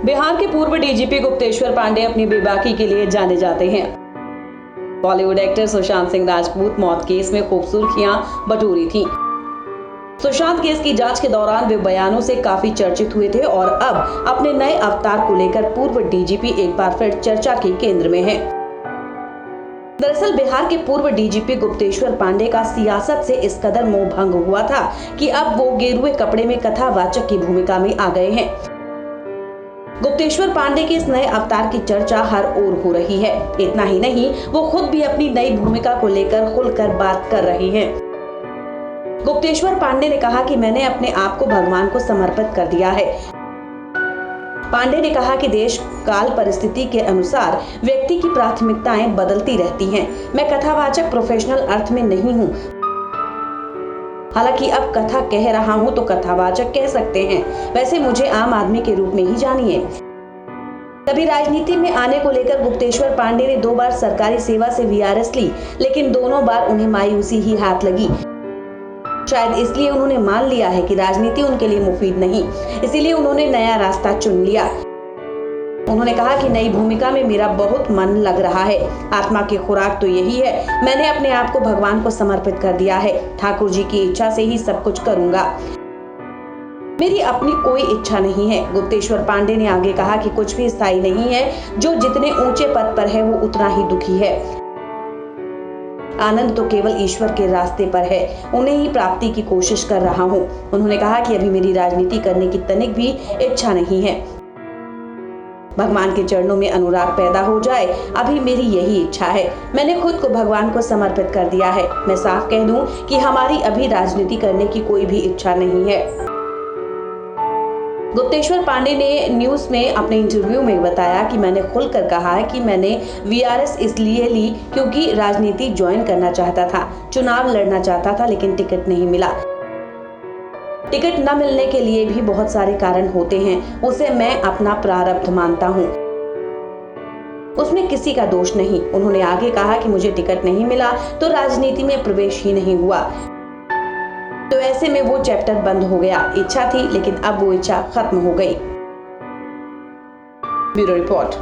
बिहार के पूर्व डीजीपी गुप्तेश्वर पांडे अपनी बेबाकी के लिए जाने जाते हैं। बॉलीवुड एक्टर सुशांत सिंह राजपूत मौत केस में खूब सुर्खियां बटोरी थी। सुशांत केस की जांच के दौरान वे बयानों से काफी चर्चित हुए थे और अब अपने नए अवतार को लेकर पूर्व डीजीपी एक बार फिर चर्चा के केंद्र में हैं। दरअसल बिहार के पूर्व डीजीपी गुप्तेश्वर पांडे का सियासत से इस कदर मोह भंग हुआ था कि अब वो गेरुए कपड़े में कथावाचक की भूमिका में आ गए हैं। गुप्तेश्वर पांडे के इस नए अवतार की चर्चा हर ओर हो रही है। इतना ही नहीं, वो खुद भी अपनी नई भूमिका को लेकर खुलकर बात कर रहे हैं। गुप्तेश्वर पांडे ने कहा कि मैंने अपने आप को भगवान को समर्पित कर दिया है। पांडे ने कहा कि देश काल परिस्थिति के अनुसार व्यक्ति की प्राथमिकताएं बदलती रहती हैं। मैं कथावाचक प्रोफेशनल अर्थ में नहीं हूँ। हालांकि अब कथा कह रहा हूं तो कथावाचक कह सकते हैं। वैसे मुझे आम आदमी के रूप में ही जानिए। तभी राजनीति में आने को लेकर गुप्तेश्वर पांडे ने 2 बार सरकारी सेवा से वीआरएस ली, लेकिन दोनों बार उन्हें मायूसी ही हाथ लगी। शायद इसलिए उन्होंने मान लिया है कि राजनीति उनके लिए मुफीद नहीं, इसीलिए उन्होंने नया रास्ता चुन लिया। उन्होंने कहा कि नई भूमिका में मेरा बहुत मन लग रहा है। आत्मा की खुराक तो यही है। मैंने अपने आप को भगवान को समर्पित कर दिया है। ठाकुर जी की इच्छा से ही सब कुछ करूंगा। मेरी अपनी कोई इच्छा नहीं है। गुप्तेश्वर पांडे ने आगे कहा कि कुछ भी स्थायी नहीं है। जो जितने ऊंचे पद पर है वो उतना ही दुखी है। आनंद तो केवल ईश्वर के रास्ते पर है। उन्हें ही प्राप्ति की कोशिश कर रहा हूँ। उन्होंने कहा कि अभी मेरी राजनीति करने की तनिक भी इच्छा नहीं है। भगवान के चरणों में अनुराग पैदा हो जाए, अभी मेरी यही इच्छा है। मैंने खुद को भगवान को समर्पित कर दिया है। मैं साफ कह दूं कि हमारी अभी राजनीति करने की कोई भी इच्छा नहीं है। गुप्तेश्वर पांडे ने न्यूज में अपने इंटरव्यू में बताया कि मैंने खुलकर कहा है कि मैंने वीआरएस इसलिए ली क्योंकि राजनीति ज्वाइन करना चाहता था, चुनाव लड़ना चाहता था, लेकिन टिकट नहीं मिला। टिकट न मिलने के लिए भी बहुत सारे कारण होते हैं। उसे मैं अपना प्रारब्ध मानता हूँ, उसमें किसी का दोष नहीं। उन्होंने आगे कहा कि मुझे टिकट नहीं मिला तो राजनीति में प्रवेश ही नहीं हुआ, तो ऐसे में वो चैप्टर बंद हो गया। इच्छा थी लेकिन अब वो इच्छा खत्म हो गई। Bureau report.